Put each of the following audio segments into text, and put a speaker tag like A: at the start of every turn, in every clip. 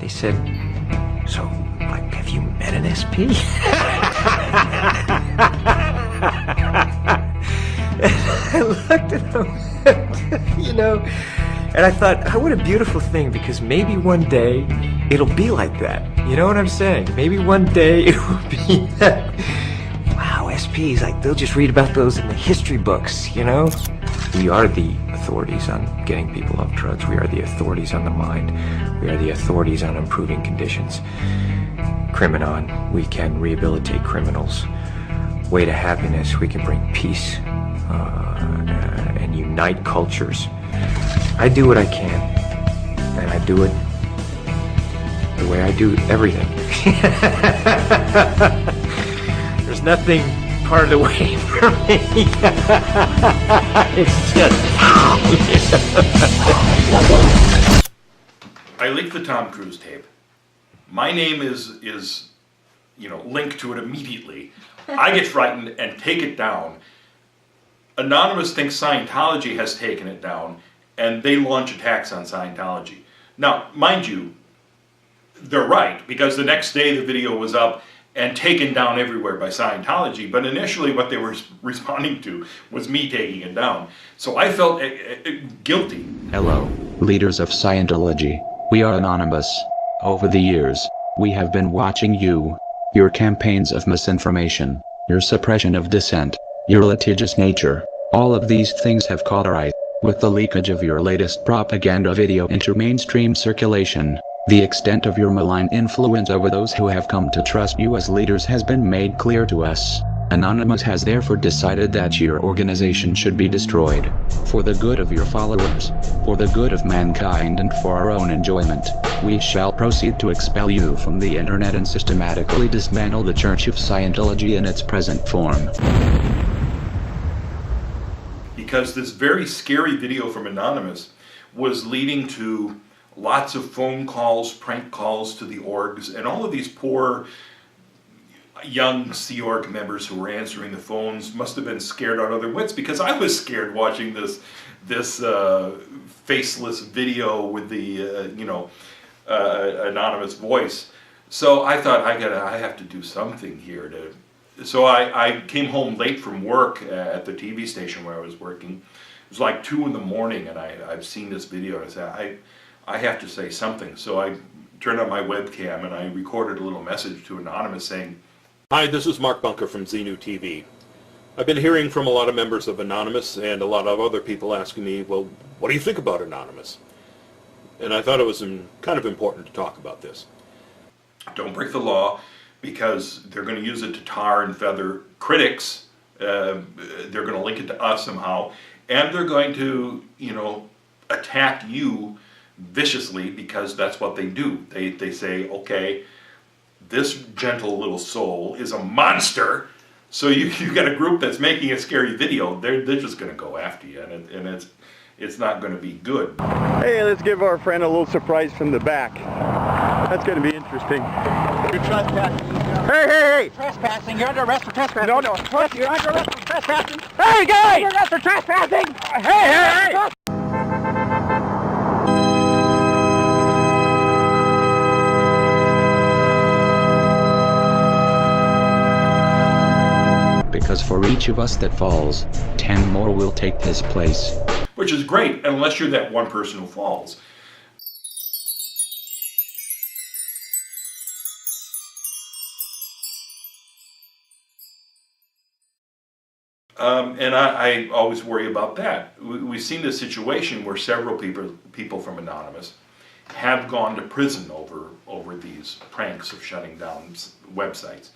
A: They said, so, like, have you met an SP? I looked at them, you know, and I thought, oh, what a beautiful thing, because maybe one day it'll be like that. You know what I'm saying? Maybe one day it will be that. Wow, SPs, like, they'll just read about those in the history books, you know? We are the authorities on getting people off drugs. We are the authorities on the mind. We are the authorities on improving conditions. Criminon, we can rehabilitate criminals. Way to happiness, we can bring peace and unite cultures. I do what I can, and I do it the way I do everything. There's nothing part of the way for me. It's just...
B: I leaked the Tom Cruise tape. My name is you know, linked to it immediately. I get frightened and take it down. Anonymous thinks Scientology has taken it down, and they launch attacks on Scientology. Now, mind you, they're right, because the next day the video was up and taken down everywhere by Scientology, but initially what they were responding to was me taking it down. So I felt guilty.
C: Hello, leaders of Scientology. We are anonymous. Over the years, we have been watching you, your campaigns of misinformation, your suppression of dissent, your litigious nature. All of these things have caught our eye. With the leakage of your latest propaganda video into mainstream circulation, the extent of your malign influence over those who have come to trust you as leaders has been made clear to us. Anonymous has therefore decided that your organization should be destroyed. For the good of your followers, for the good of mankind, and for our own enjoyment, we shall proceed to expel you from the internet and systematically dismantle the Church of Scientology in its present form.
B: Because this very scary video from Anonymous was leading to lots of phone calls, prank calls to the orgs, and all of these poor young Sea Org members who were answering the phones must have been scared out of their wits, because I was scared watching this faceless video with the anonymous voice. So I thought I have to do something here to. So I came home late from work at the TV station where I was working. It was like 2 in the morning, and I've seen this video, and I said, I have to say something. So I turned on my webcam and I recorded a little message to Anonymous saying,
D: "Hi, this is Mark Bunker from Xenu TV. I've been hearing from a lot of members of Anonymous and a lot of other people asking me, well, what do you think about Anonymous? And I thought it was kind of important to talk about this.
B: Don't break the law, because they're going to use it to tar and feather critics. They're going to link it to us somehow, and they're going to, attack you viciously, because that's what they do. They say, okay, this gentle little soul is a monster, so you've got a group that's making a scary video. They're just going to go after you, and it's not going to be good."
E: Hey, let's give our friend a little surprise from the back. That's going to be interesting.
F: You're trespassing.
E: Hey!
F: Trespassing. You're under arrest for trespassing.
E: No.
F: You're under arrest for trespassing.
E: Hey, guys!
F: You're under arrest for trespassing.
E: Hey!
C: Because for each of us that falls, 10 more will take his place.
B: Which is great, unless you're that one person who falls. And I always worry about that. We've seen this situation where several people from Anonymous have gone to prison over these pranks of shutting down websites.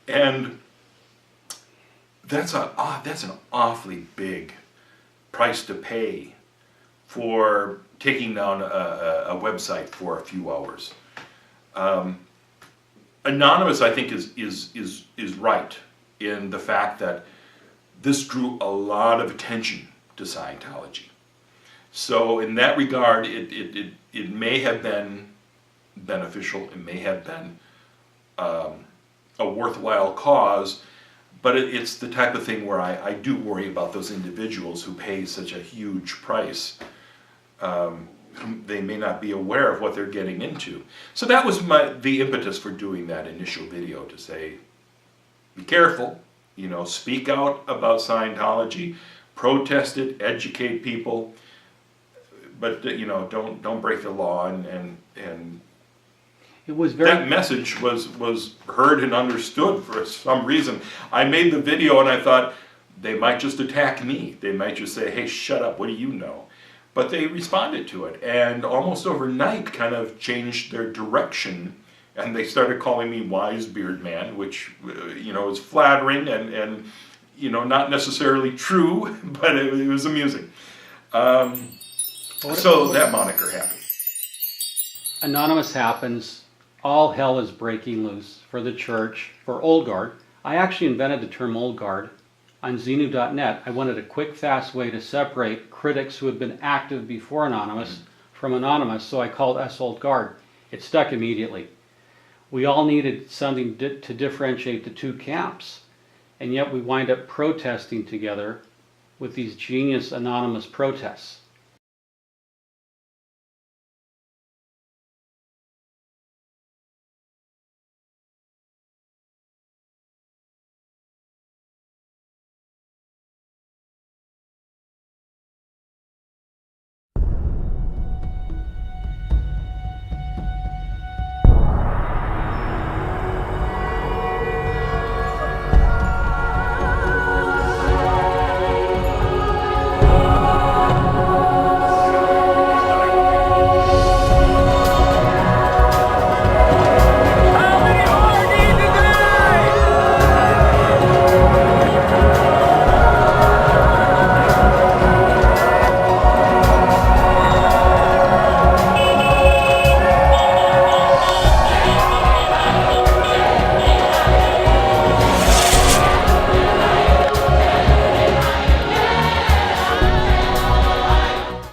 B: And that's an awfully big price to pay for taking down a website for a few hours. Anonymous, I think, is right in the fact that this drew a lot of attention to Scientology. So in that regard, it may have been beneficial. It may have been a worthwhile cause. But it's the type of thing where I do worry about those individuals who pay such a huge price they may not be aware of what they're getting into. So that was the impetus for doing that initial video, to say, be careful, you know, speak out about Scientology, protest it, educate people, but you know, don't break the law. And
G: It was very...
B: that message was heard and understood for some reason. I made the video and I thought, they might just attack me. They might just say, hey, shut up, what do you know? But they responded to it, and almost overnight kind of changed their direction, and they started calling me Wise Beard Man, which, you know, is flattering and you know, not necessarily true, but it was amusing. So that moniker happened.
G: Anonymous happens, all hell is breaking loose for the church, for Old Guard. I actually invented the term Old Guard. On Xenu.net, I wanted a quick, fast way to separate critics who had been active before Anonymous from Anonymous, so I called us Old Guard. It stuck immediately. We all needed something to differentiate the two camps, and yet we wind up protesting together with these genius anonymous protests.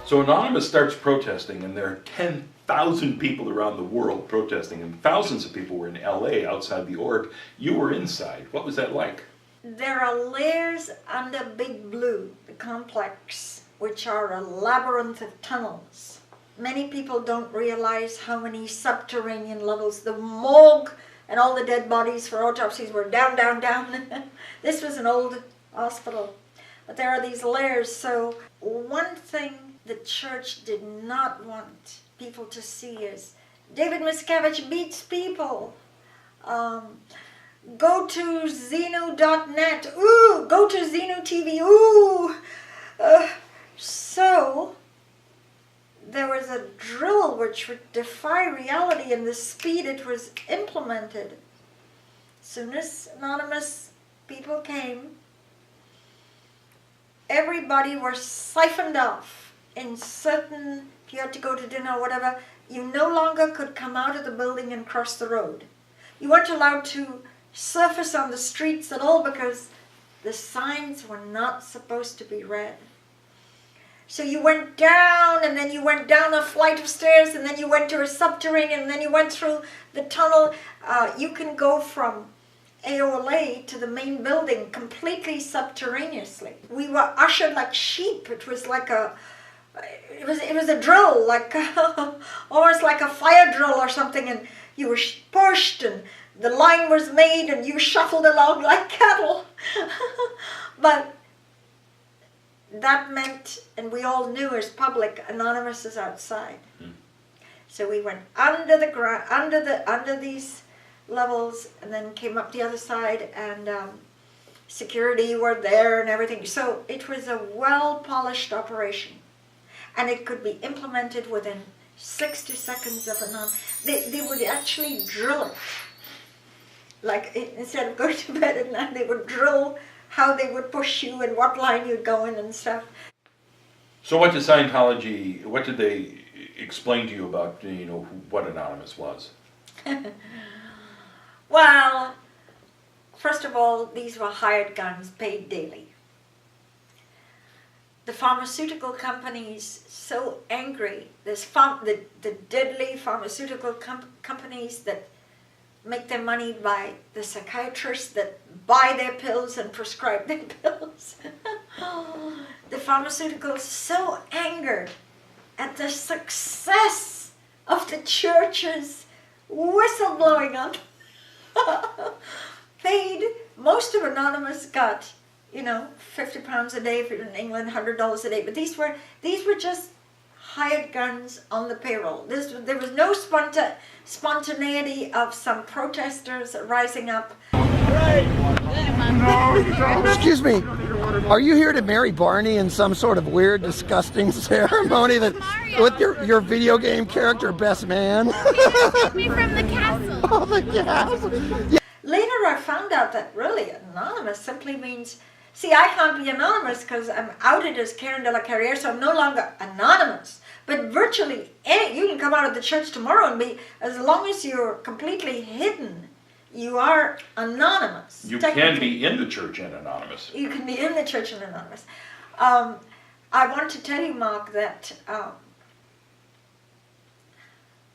B: So Anonymous starts protesting, and there are 10,000 people around the world protesting, and thousands of people were in LA outside the org. You were inside. What was that like?
H: There are layers under Big Blue, the complex, which are a labyrinth of tunnels. Many people don't realize how many subterranean levels. The morgue and all the dead bodies for autopsies were down, down, down. This was an old hospital. But there are these layers. So one thing the church did not want people to see is David Miscavige beats people. Go to Xenu.net. Ooh, go to Xenu TV. Ooh. So there was a drill which would defy reality and the speed it was implemented. As soon as anonymous people came, everybody was siphoned off in certain, if you had to go to dinner or whatever, you no longer could come out of the building and cross the road. You weren't allowed to surface on the streets at all because the signs were not supposed to be read. So you went down, and then you went down a flight of stairs, and then you went to a subterranean, and then you went through the tunnel. You can go from AOLA to the main building completely subterraneously. We were ushered like sheep. It was like it was a drill, like almost like a fire drill or something, and you were pushed, and the line was made, and you shuffled along like cattle. But that meant, and we all knew as public, Anonymous is outside. So we went under the ground, under these levels, and then came up the other side, and security were there and everything. So it was a well-polished operation, and it could be implemented within 60 seconds of they would actually drill it. Like, instead of going to bed at night, they would drill how they would push you and what line you'd go in and stuff.
B: So what did they explain to you about, you know, what Anonymous was?
H: Well, first of all, these were hired guns, paid daily. The pharmaceutical companies, so angry, the deadly pharmaceutical companies that make their money by the psychiatrists that buy their pills and prescribe their pills. The pharmaceuticals so angered at the success of the church's whistleblowing up. Paid, most of Anonymous got, you know, £50 a day, if you're in England, $100 a day, but these were just hired guns on the payroll. There was no spontaneity of some protesters rising up.
I: Excuse me, are you here to marry Barney in some sort of weird, disgusting ceremony that with your video game character best man?
J: Me from the castle.
I: Oh, the castle. Yeah.
H: Later I found out that really anonymous simply means, see, I can't be anonymous because I'm outed as Karen de la Carrière, so I'm no longer anonymous. But virtually, you can come out of the church tomorrow and be, as long as you're completely hidden, you are anonymous.
B: You can be in the church and anonymous.
H: You can be in the church and anonymous. I want to tell you, Mark, that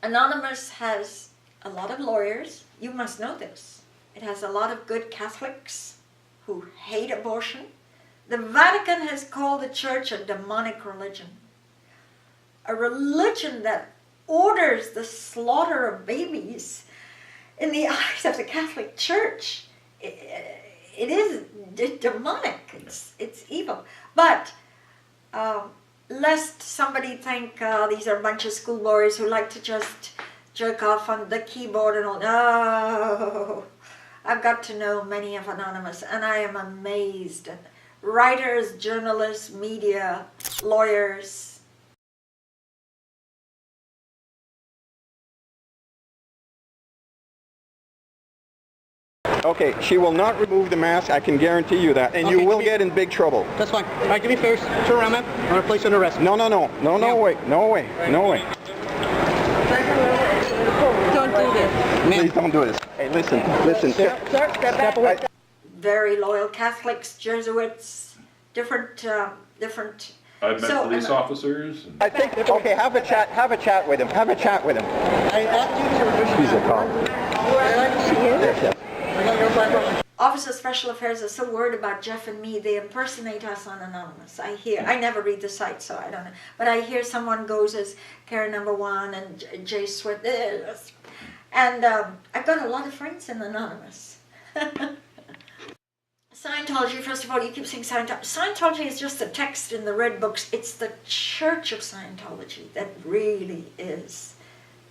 H: Anonymous has a lot of lawyers. You must know this. It has a lot of good Catholics who hate abortion. The Vatican has called the church a demonic religion. A religion that orders the slaughter of babies. In the eyes of the Catholic Church, it is demonic. It's evil. But lest somebody think these are a bunch of schoolboys who like to just jerk off on the keyboard and all. No, I've got to know many of Anonymous, and I am amazed. Writers, journalists, media, lawyers.
E: Okay, she will not remove the mask, I can guarantee you that, and you will get in big trouble.
F: That's fine. All right, give me first. Turn around, man. I'm going to place you under arrest.
E: No, no, no, no, no way, no way, no way.
F: Don't do this.
E: Please don't do this. Hey, listen.
F: Sir, step away.
H: Very loyal Catholics, Jesuits, different.
B: I've met police officers. And
E: I think, okay, have a chat with him,
F: I asked you to reduce
E: He's a cop. Yes.
H: Office of Special Affairs are so worried about Jeff and me, they impersonate us on Anonymous. I never read the site, so I don't know. But I hear someone goes as Karen number 1 and Jay Swift. And I've got a lot of friends in Anonymous. Scientology, first of all, you keep saying Scientology. Scientology is just a text in the red books. It's the Church of Scientology that really is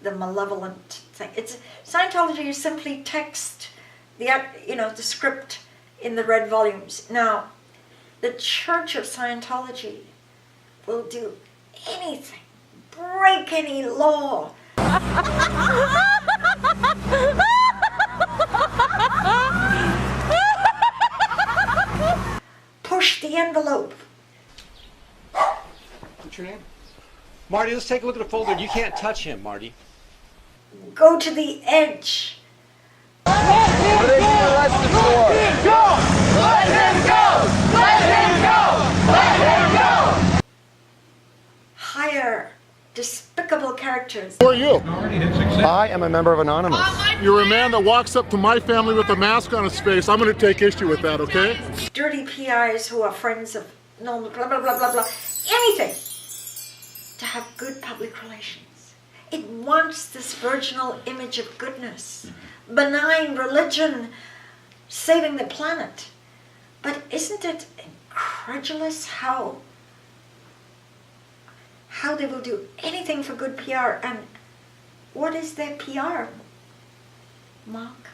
H: the malevolent thing. Scientology is simply text, the script in the red volumes. Now, the Church of Scientology will do anything, break any law. Push the envelope.
K: What's your name? Marty, let's take a look at the folder. You can't touch him, Marty.
H: Go to the edge.
I: What are they being arrested for?
J: Let him go! Let him go! Let him go!
H: Hire despicable characters.
L: Who are you?
E: I am a member of Anonymous.
L: You're a man that walks up to my family with a mask on his face. I'm going to take issue with that, okay?
H: Dirty PIs who are friends of blah, blah, blah, blah, blah. Anything to have good public relations. It wants this virginal image of goodness, benign religion, saving the planet. But isn't it incredulous how they will do anything for good PR? And what is their PR, Mark?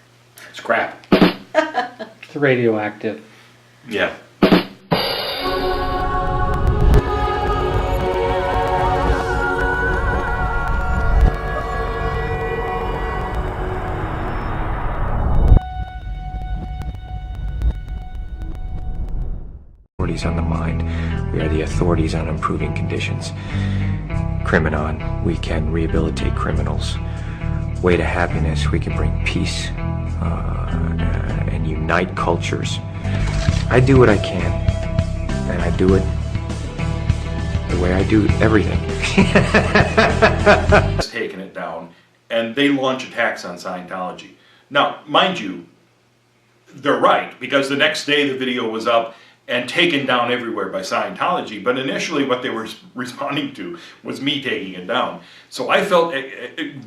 B: it's crap.
G: It's radioactive.
B: Yeah.
A: On the mind. We are the authorities on improving conditions. Criminon, we can rehabilitate criminals. Way to happiness, we can bring peace and unite cultures. I do what I can, and I do it the way I do everything.
B: Taking it down, and they launch attacks on Scientology. Now, mind you, they're right, because the next day the video was up, and taken down everywhere by Scientology, but initially what they were responding to was me taking it down. So I felt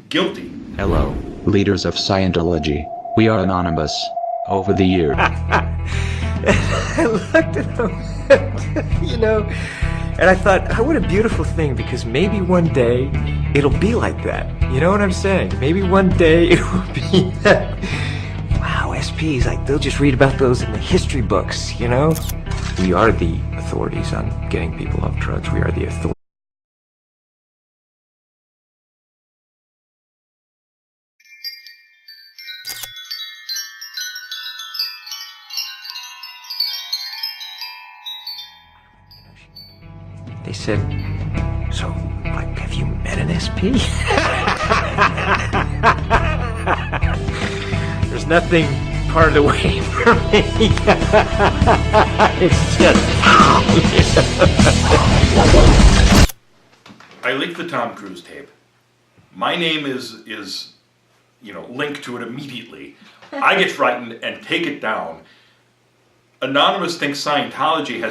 B: guilty.
C: Hello, leaders of Scientology. We are anonymous. Over the years.
A: I looked at them, you know, and I thought, oh, what a beautiful thing, because maybe one day it'll be like that. You know what I'm saying? Maybe one day it will be that. Wow, SPs, like, they'll just read about those in the history books, you know? We are the authorities on getting people off drugs. We are the authorities. They said, so, like, have you met an SP? There's nothing part of the way for me. It's just...
B: I leaked the Tom Cruise tape. My name is linked to it immediately. I get frightened and take it down. Anonymous thinks Scientology has